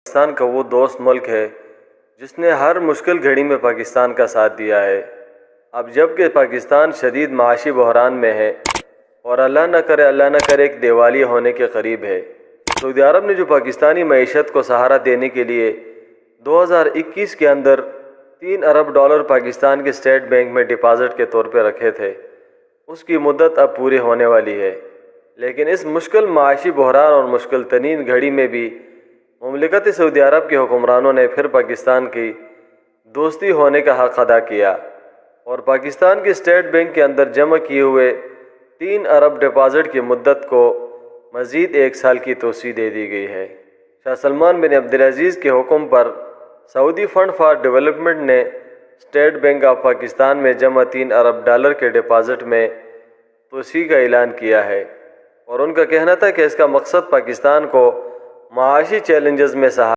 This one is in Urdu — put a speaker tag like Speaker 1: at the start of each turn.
Speaker 1: پاکستان کا وہ دوست ملک ہے جس نے ہر مشکل گھڑی میں پاکستان کا ساتھ دیا ہے۔ اب جب کہ پاکستان شدید معاشی بحران میں ہے اور اللہ نہ کرے ایک دیوالیہ ہونے کے قریب ہے، سعودی عرب نے جو پاکستانی معیشت کو سہارا دینے کے لیے 2021 کے اندر $3 ارب پاکستان کے اسٹیٹ بینک میں ڈپازٹ کے طور پہ رکھے تھے، اس کی مدت اب پوری ہونے والی ہے۔ لیکن اس مشکل معاشی بحران اور مشکل ترین گھڑی میں بھی مملکت سعودی عرب کے حکمرانوں نے پھر پاکستان کی دوستی ہونے کا حق ادا کیا اور پاکستان کے اسٹیٹ بینک کے اندر جمع کیے ہوئے 3 ارب ڈپازٹ کی مدت کو مزید 1 سال کی توسیع دے دی گئی ہے۔ شاہ سلمان بن عبدالعزیز کے حکم پر سعودی فنڈ فار ڈیولپمنٹ نے اسٹیٹ بینک آف پاکستان میں جمع $3 ارب کے ڈپازٹ میں توسیع کا اعلان کیا ہے اور ان کا کہنا تھا کہ اس کا مقصد پاکستان کو معاشی چیلنجز میں سہارا